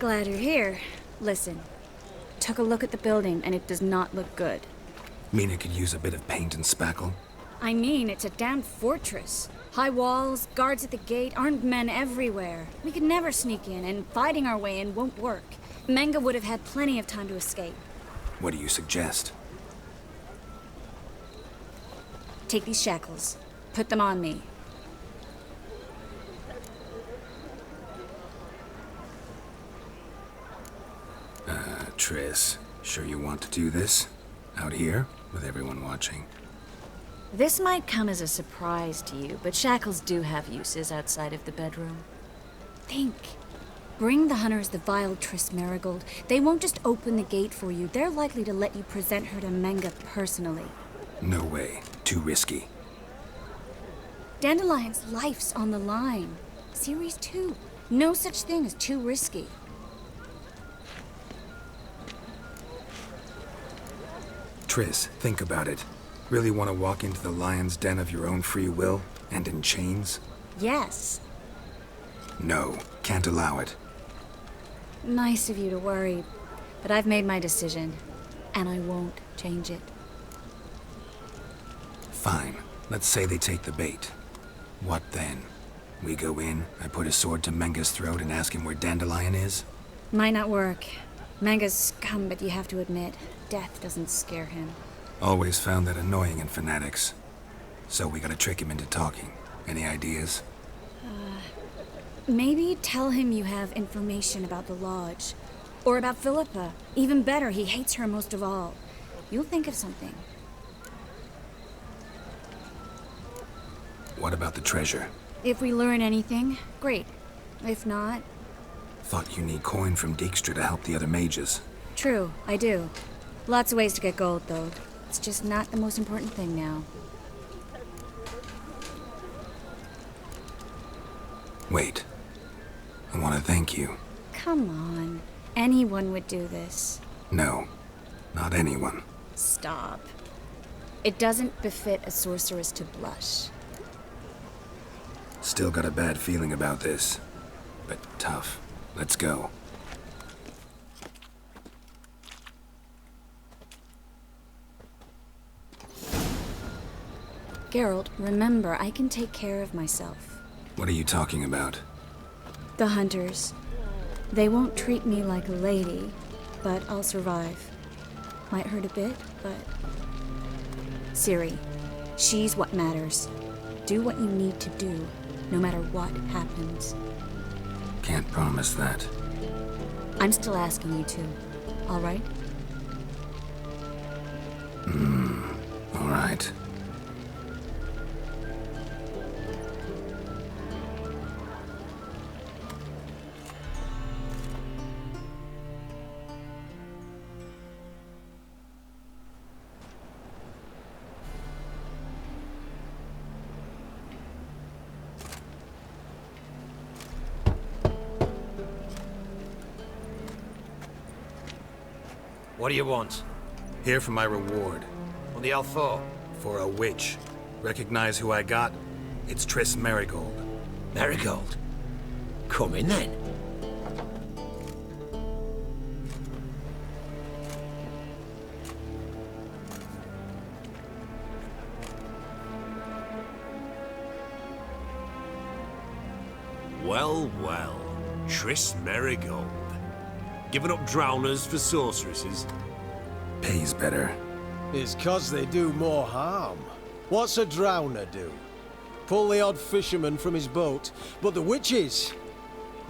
Glad you're here. Listen, took a look at the building and it does not look good. Mean it could use a bit of paint and spackle? I mean, it's a damn fortress. High walls, guards at the gate, armed men everywhere. We could never sneak in, and fighting our way in won't work. Menge would have had plenty of time to escape. What do you suggest? Take these shackles. Put them on me. Triss, sure you want to do this? Out here, with everyone watching? This might come as a surprise to you, but shackles do have uses outside of the bedroom. Think. Bring the hunters the vile Triss Merigold. They won't just open the gate for you. They're likely to let you present her to Menge personally. No way. Too risky. Dandelion's life's on the line. Ciri's too. No such thing as too risky. Triss, think about it. Really want to walk into the lion's den of your own free will, and in chains? Yes. No, can't allow it. Nice of you to worry, but I've made my decision, and I won't change it. Fine. Let's say they take the bait. What then? We go in, I put a sword to Menge's throat and ask him where Dandelion is? Might not work. Menge's scum, but you have to admit, death doesn't scare him. Always found that annoying in fanatics. So we gotta trick him into talking. Any ideas? Maybe tell him you have information about the Lodge. Or about Philippa. Even better, he hates her most of all. You'll think of something. What about the treasure? If we learn anything, great. If not... Thought you need coin from Dijkstra to help the other mages. True, I do. Lots of ways to get gold, though. It's just not the most important thing now. Wait. I want to thank you. Come on. Anyone would do this. No, not anyone. Stop. It doesn't befit a sorceress to blush. Still got a bad feeling about this. But tough. Let's go. Geralt, remember, I can take care of myself. What are you talking about? The hunters. They won't treat me like a lady, but I'll survive. Might hurt a bit, but... Ciri, she's what matters. Do what you need to do, no matter what happens. Can't promise that. I'm still asking you to, all right? All right. What do you want? Here for my reward. On the Alfor? For a witch. Recognize who I got? It's Triss Merigold. Merigold? Come in then. Well, well. Triss Merigold. Giving up drowners for sorceresses? Pays better. It's 'cause they do more harm. What's a drowner do? Pull the odd fisherman from his boat. But the witches,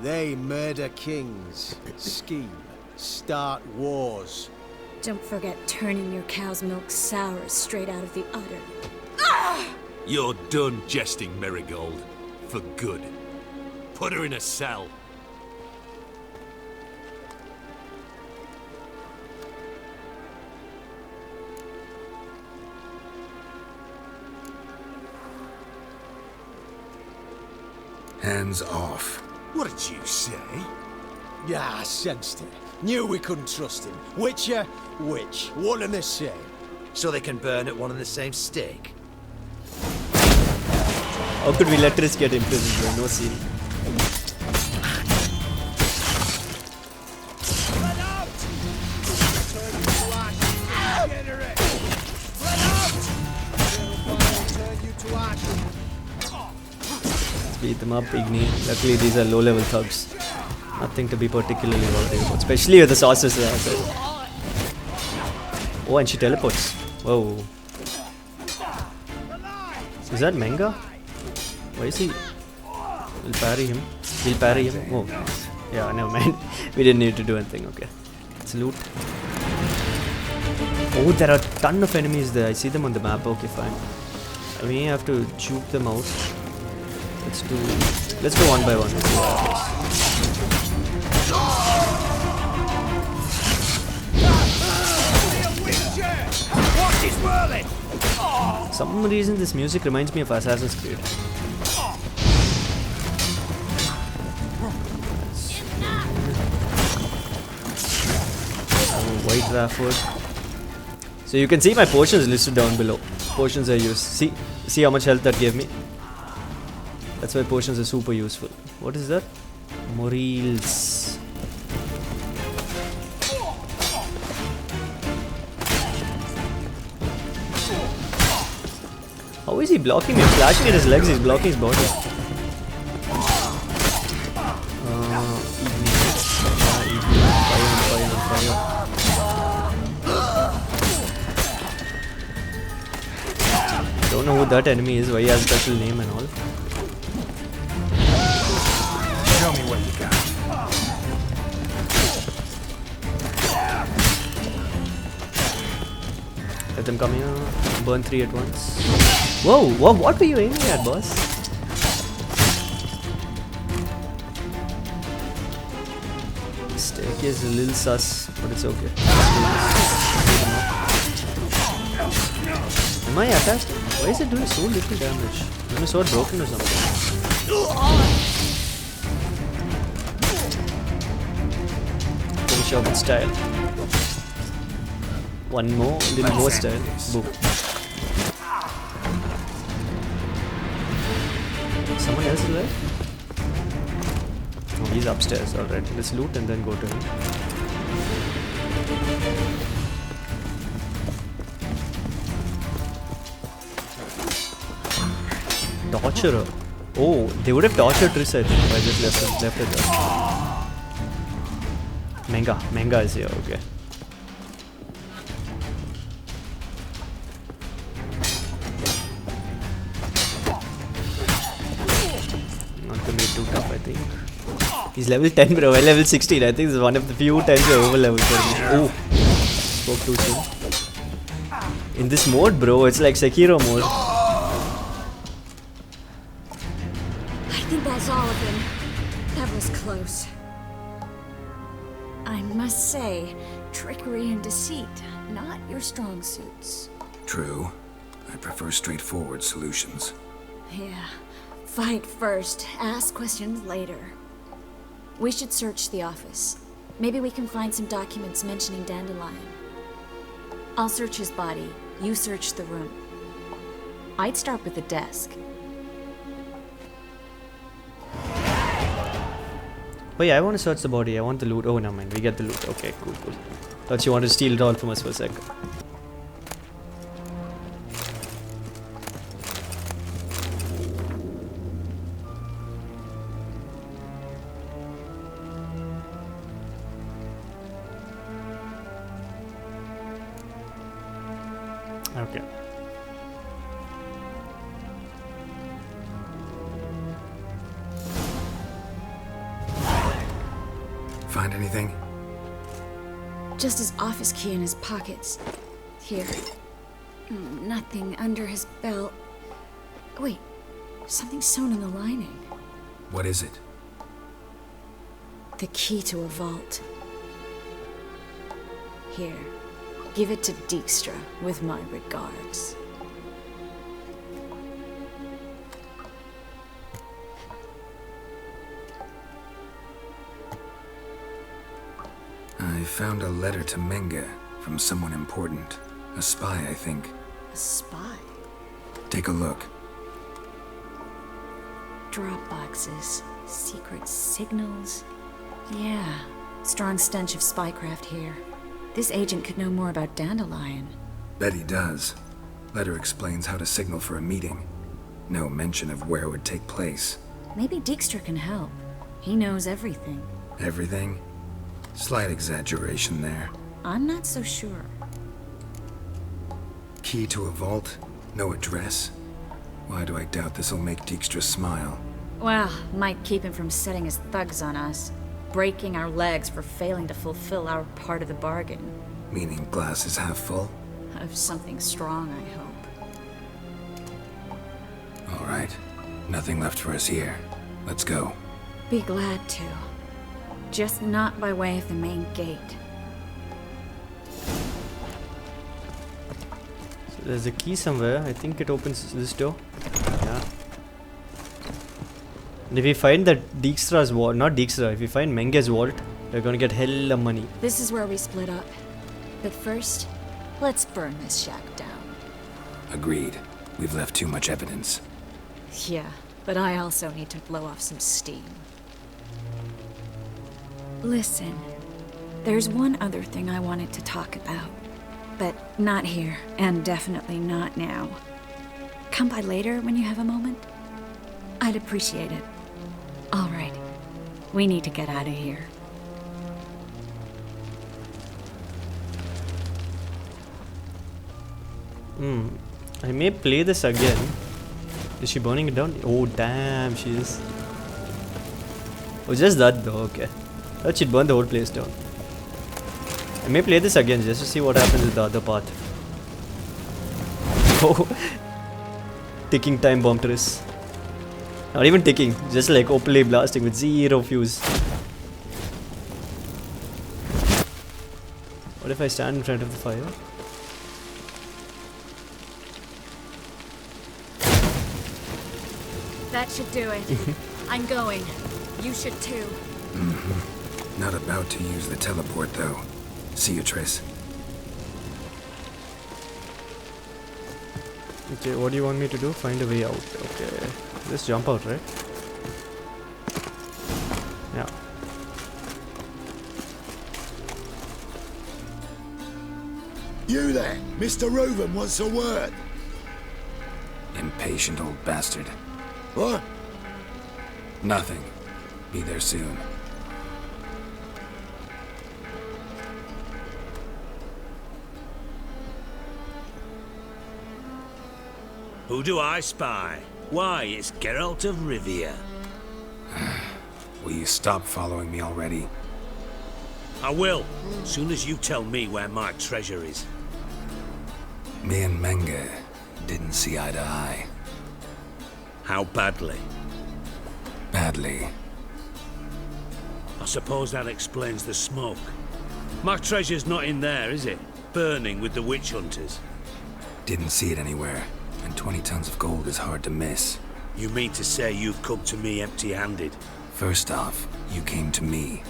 they murder kings, scheme, start wars. Don't forget turning your cow's milk sour straight out of the udder. You're done jesting, Merigold. For good. Put her in a cell. Hands off. What did you say? Yeah, I sensed it. Knew we couldn't trust him. Witcher, witch, one and the same. So they can burn at one and the same stake? How could we let Triss get imprisoned? No scene. beat them up, Igni. Luckily these are low level thugs. Nothing to be particularly worried about, especially with the sorceress outside. Oh, and she teleports. Whoa. Is that Menge? Why is he? We'll parry him. We'll parry him. Oh. Yeah, never mind. We didn't need to do anything. Okay. Let's loot. Oh, there are a ton of enemies there. I see them on the map. Okay, fine. I may have to juke them out. Let's go one by one. Let's see what happens. Some reason this music reminds me of Assassin's Creed. White Rafford. So you can see my potions listed down below. Potions I use. See how much health that gave me. That's why potions are super useful. What is that? Morils. How is he blocking me? I'm flashing at his legs. He's blocking his body. Fire. Don't know who that enemy is, why he has a special name and all. Show me what you got. Let them come here. Burn 3 at once. Whoa, what were you aiming at, boss? The staircase is a little sus, but it's okay. Am I attached? Why is it doing so little damage? Is my sword broken or something? Finish off with style. One more, a little more style. Boom. Someone else is there? Oh, he's upstairs. Alright, let's loot and then go to him. Torturer. Oh, they would have tortured Tris, I think, if I just left it there. Menge is here, okay. Not gonna be too tough, I think. He's level 10, bro. Well, level 16. I think this is one of the few times I over level for me. Oh, spoke too soon. In this mode, bro, it's like Sekiro mode. That's all of him. That was close. I must say, trickery and deceit, not your strong suits. True. I prefer straightforward solutions. Yeah. Fight first, ask questions later. We should search the office. Maybe we can find some documents mentioning Dandelion. I'll search his body. You search the room. I'd start with the desk. Oh yeah, I want to search the body. I want the loot. Oh, no, man. We get the loot. Okay, cool. Thought you wanted to steal it all from us for a sec. Okay. Find anything? Just his office key in his pockets. Here. Nothing under his belt. Wait, something sewn in the lining. What is it? The key to a vault. Here, give it to Dijkstra with my regards. I found a letter to Menge from someone important. A spy, I think. A spy? Take a look. Drop boxes, secret signals. Yeah, strong stench of spycraft here. This agent could know more about Dandelion. Bet he does. Letter explains how to signal for a meeting. No mention of where it would take place. Maybe Dijkstra can help. He knows everything. Everything? Slight exaggeration there. I'm not so sure. Key to a vault? No address? Why do I doubt this'll make Dijkstra smile? Well, might keep him from setting his thugs on us. Breaking our legs for failing to fulfill our part of the bargain. Meaning glass is half full? Of something strong, I hope. All right. Nothing left for us here. Let's go. Be glad to. Just not by way of the main gate. So there's a key somewhere. I think it opens this door. Yeah. And if we find that Dijkstra's vault, not Dijkstra, if we find Menge's vault, we're gonna get hella money. This is where we split up. But first, let's burn this shack down. Agreed. We've left too much evidence. Yeah, but I also need to blow off some steam. Listen, there's one other thing I wanted to talk about. But not here, and definitely not now. Come by later when you have a moment? I'd appreciate it. All right, we need to get out of here. I may play this again. Is she burning it down? Oh damn, she is. Oh, just that though, okay. Thought she'd burn the whole place down. I may play this again just to see what happens with the other path. Oh, ticking time bomb trace. Not even ticking, just like openly blasting with zero fuse. What if I stand in front of the fire? That should do it. I'm going. You should too. Not about to use the teleport, though. See you, Triss. Okay, what do you want me to do? Find a way out. Okay. Just jump out, right? Yeah. You there, Mr. Reuven wants a word. Impatient old bastard. What? Nothing. Be there soon. Who do I spy? Why, it's Geralt of Rivia. Will you stop following me already? I will, soon as you tell me where my treasure is. Me and Menge didn't see eye to eye. How badly? Badly. I suppose that explains the smoke. My treasure's not in there, is it? Burning with the witch hunters. Didn't see it anywhere. And 20 tons of gold is hard to miss. You mean to say you've come to me empty-handed? First off, you came to me.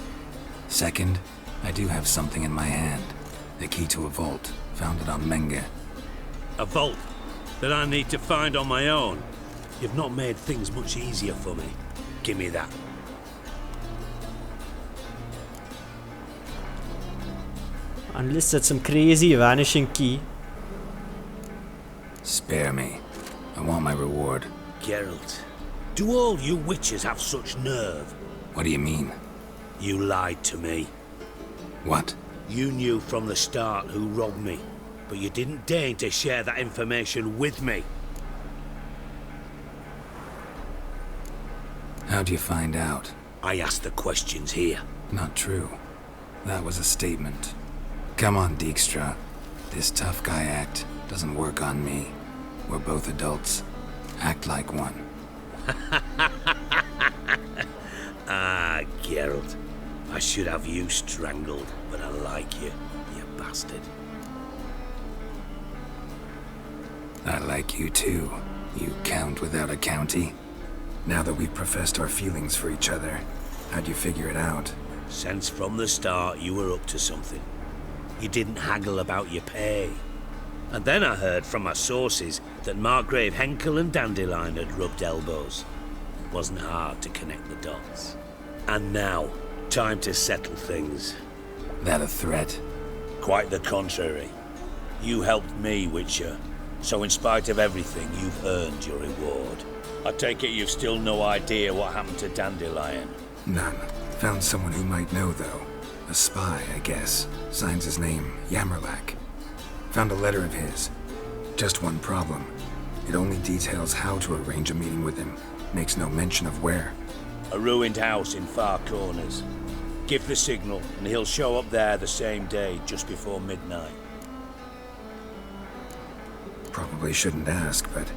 Second, I do have something in my hand. The key to a vault, founded on Menge. A vault that I need to find on my own? You've not made things much easier for me. Give me that. Unless that's some crazy vanishing key. Spare me. I want my reward. Geralt, do all you witches have such nerve? What do you mean? You lied to me. What? You knew from the start who robbed me, but you didn't deign to share that information with me. How'd you find out? I asked the questions here. Not true. That was a statement. Come on, Dijkstra. This tough guy act doesn't work on me. We're both adults. Act like one. Ah, Geralt. I should have you strangled, but I like you, you bastard. I like you too, you count without a county. Now that we've professed our feelings for each other, how'd you figure it out? Since from the start you were up to something. You didn't haggle about your pay. And then I heard from my sources that Margrave Henkel and Dandelion had rubbed elbows. Wasn't hard to connect the dots. And now, time to settle things. That a threat? Quite the contrary. You helped me, Witcher. So in spite of everything, you've earned your reward. I take it you've still no idea what happened to Dandelion. None. Found someone who might know, though. A spy, I guess. Signs his name, Yamerlak. Found a letter of his. Just one problem. It only details how to arrange a meeting with him. Makes no mention of where. A ruined house in Far Corners. Give the signal, and he'll show up there the same day, just before midnight. Probably shouldn't ask, but...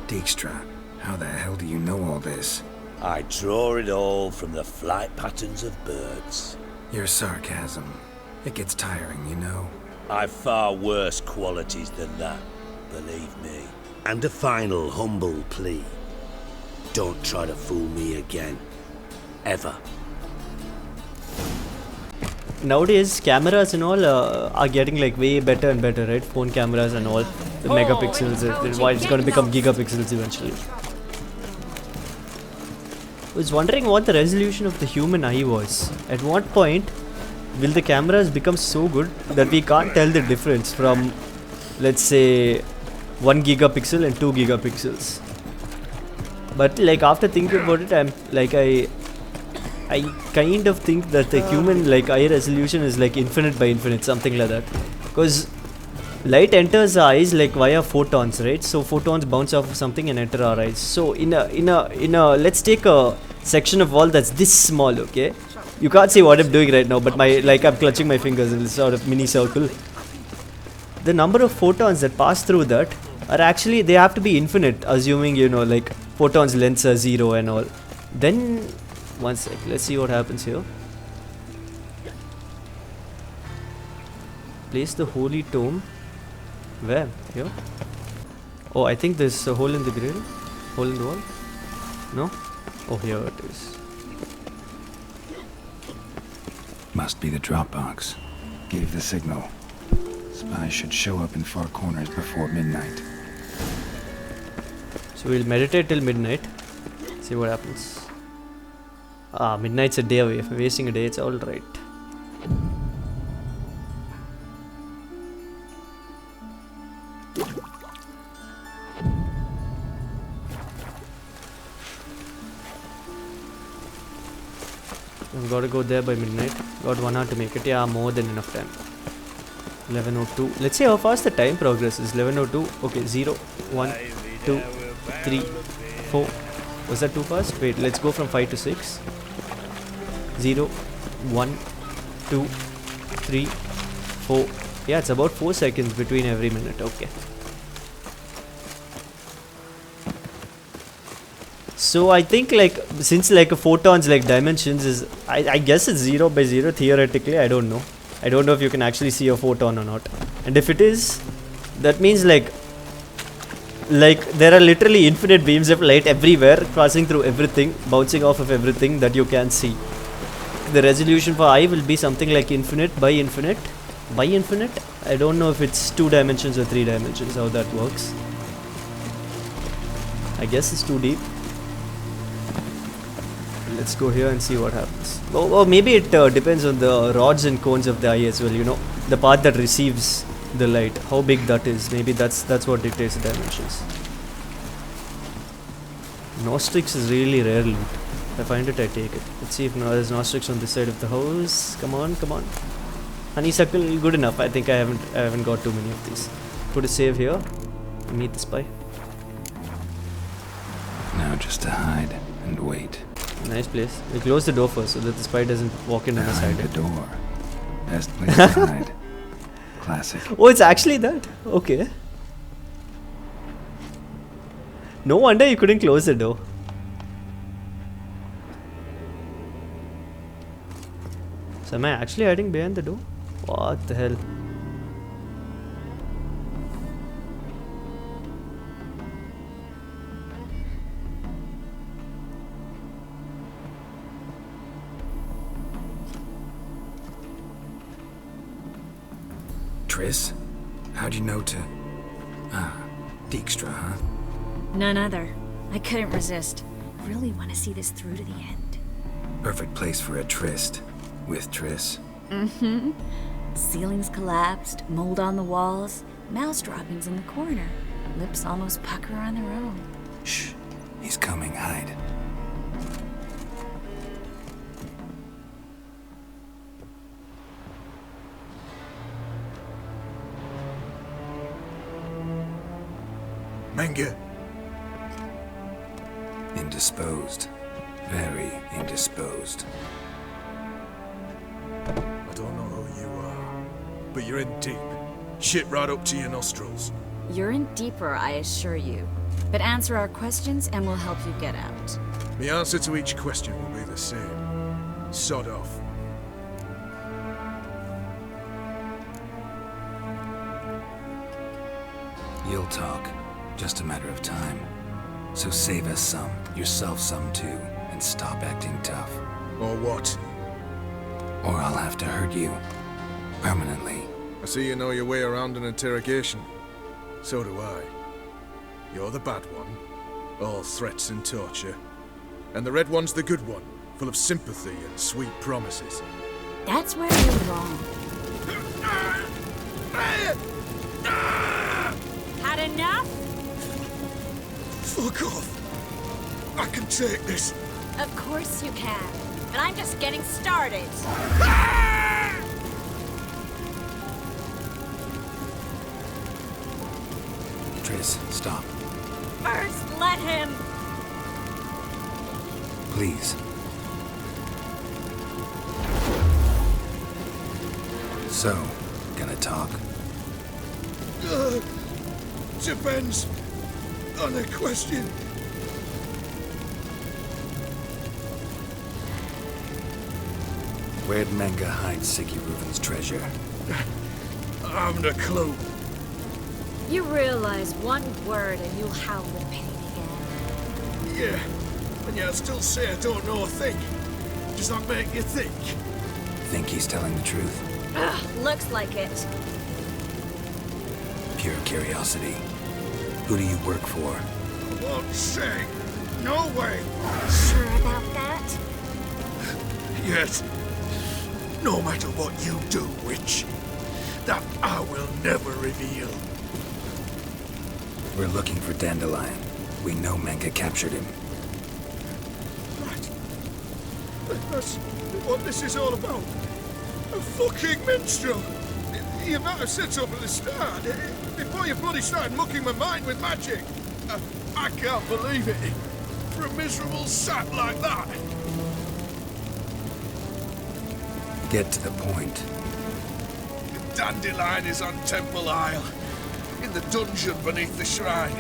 Dijkstra, how the hell do you know all this? I draw it all from the flight patterns of birds. Your sarcasm. It gets tiring, you know. I've far worse qualities than that, believe me. And a final humble plea. Don't try to fool me again. Ever. Nowadays, cameras and all are getting like way better and better, right? Phone cameras and all. The megapixels, it's going to become gigapixels eventually. I was wondering what the resolution of the human eye was. At what point will the cameras become so good that we can't tell the difference from, let's say, 1 gigapixel and 2 gigapixels? But like after thinking about it, I kind of think that the human like eye resolution is like infinite by infinite, something like that. Because light enters our eyes like via photons, right? So photons bounce off of something and enter our eyes. So in a let's take a section of wall that's this small, okay? You can't see what I'm doing right now, but I'm clutching my fingers in this sort of mini circle. The number of photons that pass through that are actually, they have to be infinite, assuming, you know, like photons lengths are 0 and all. Then, one sec, let's see what happens here. Place the holy tome. Where? Here? Oh, I think there's a hole in the grill. Hole in the wall? No? Oh, here it is. Must be the Dropbox. Gave the signal. Spies should show up in Far Corners before midnight. So we'll meditate till midnight. See what happens. Ah, midnight's a day away. If we're wasting a day, it's alright. I've got to go there by midnight. Got 1 hour to make it. Yeah, more than enough time. 11:02. Let's see how fast the time progresses. 11:02. Okay, 0, 1, 2, 3, 4. Was that too fast? Wait, let's go from 5 to 6. 0, 1, 2, 3, 4. Yeah, it's about 4 seconds between every minute. Okay. So I think like since like a photon's like dimensions is I guess it's 0 by 0 theoretically. I don't know. I don't know if you can actually see a photon or not. And if it is, that means like there are literally infinite beams of light everywhere, passing through everything, bouncing off of everything that you can see. The resolution for eye will be something like infinite by infinite. By infinite? I don't know if it's 2 dimensions or 3 dimensions, how that works. I guess it's too deep. Let's go here and see what happens. Or maybe it depends on the rods and cones of the eye as well, you know. The part that receives the light, how big that is. Maybe that's what dictates the dimensions. Nostrix is really rare loot. If I find it, I take it. Let's see if there's Nostrix on this side of the house. Come on, come on. Honeysuckle, good enough. I think I haven't got too many of these. Put a save here. Meet the spy. Now just to hide and wait. Nice place. We close the door first so that the spy doesn't walk in on the side. The door. Best place to hide. Classic. Oh, it's actually that? Okay. No wonder you couldn't close the door. So am I actually hiding behind the door? What the hell? Triss? How'd you know to... Ah, Dijkstra, huh? None other. I couldn't resist. Really want to see this through to the end. Perfect place for a tryst. With Triss. Mm-hmm. Ceilings collapsed, mold on the walls, mouse droppings in the corner. Lips almost pucker on their own. Shh. He's coming, hide. Menge, Indisposed. Very indisposed. I don't know who you are, but you're in deep. Shit right up to your nostrils. You're in deeper, I assure you. But answer our questions and we'll help you get out. The answer to each question will be the same. Sod off. You'll talk. Just a matter of time. So save us some, yourself some too, and stop acting tough. Or what? Or I'll have to hurt you. Permanently. I see you know your way around an interrogation. So do I. You're the bad one, all threats and torture. And the red one's the good one, full of sympathy and sweet promises. That's where you're wrong. Had enough? Fuck off. I can take this. Of course you can. But I'm just getting started. Triss, stop. First, let him. Please. So, gonna talk? Depends on the question. Where'd Menge hide Ciri Reuven's treasure? I haven't a clue. You realize one word and you'll howl with pain again. Yeah, and yet I still say I don't know a thing. Does that make you think? Think he's telling the truth? Ugh, looks like it. Pure curiosity. Who do you work for? I won't say. No way. Sure about that? Yet, no matter what you do, witch, that I will never reveal. We're looking for Dandelion. We know Menge captured him. Right. That's what this is all about. A fucking minstrel. You might have said so from the start. Before you bloody started mucking my mind with magic. I can't believe it. For a miserable sap like that. Get to the point. Dandelion is on Temple Isle, in the dungeon beneath the shrine.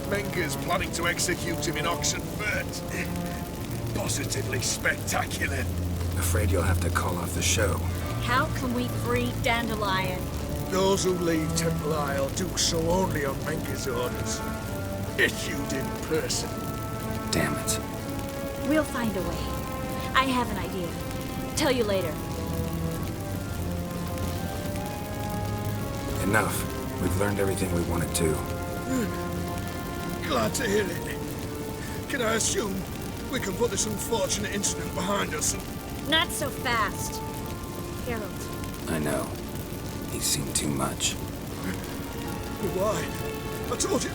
Menge's planning to execute him in Oxenfurt. Positively spectacular. Afraid you'll have to call off the show. How can we free Dandelion? Those who leave Temple Isle do so only on Menge's orders. Issued in person. Damn it. We'll find a way. I have an idea. Tell you later. Enough. We've learned everything we wanted to. Glad to hear it. Can I assume we can put this unfortunate incident behind us and... Not so fast. Geralt. I know. He's seen too much. Why? I told you.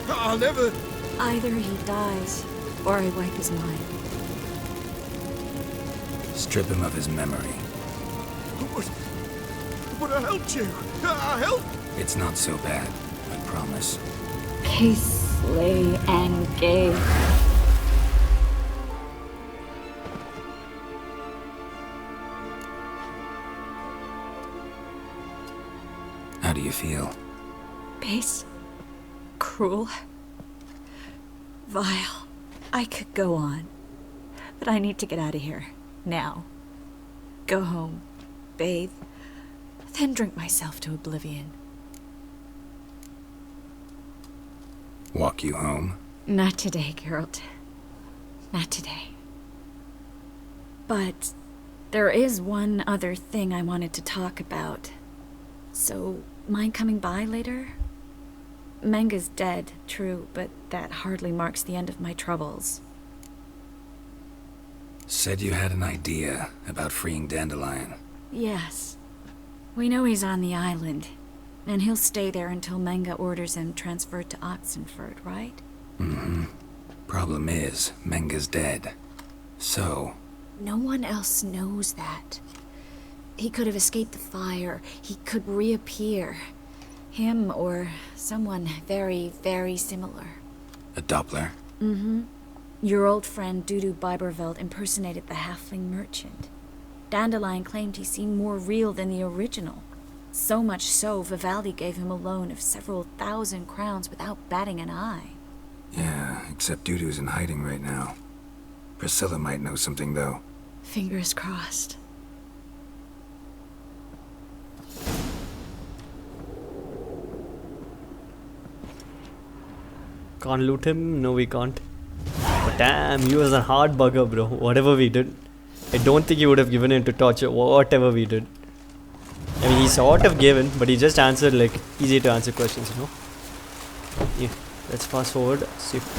I'll never... Either he dies, or I wipe his mind. Strip him of his memory. But I helped you. I helped. It's not so bad, I promise. Case, slay, and gay. How do you feel? Base. Cruel. Vile. I could go on. But I need to get out of here. Now. Go home. Bathe. Then drink myself to oblivion. Walk you home? Not today, Geralt. Not today. But there is one other thing I wanted to talk about. So, mind coming by later? Menge's dead, true, but that hardly marks the end of my troubles. Said you had an idea about freeing Dandelion. Yes. We know he's on the island, and he'll stay there until Menge orders him transferred to Oxenfurt, right? Mm-hmm. Problem is, Menge's dead. So, No one else knows that. He could have escaped the fire. He could reappear. Him or someone very, very similar. a Doppler? Your old friend Dudu Biberveld impersonated the halfling merchant. Dandelion claimed he seemed more real than the original. So much so, Vivaldi gave him a loan of several thousand crowns without batting an eye. Yeah, except Dudu's in hiding right now. Priscilla might know something, though. Fingers crossed. Can't loot him? No, we can't. But damn, he was a hard bugger, bro. Whatever we did. I don't think he would have given in to torture, whatever we did. I mean, he sort of gave in, but he just answered like easy to answer questions, you know? Yeah, let's fast forward. See if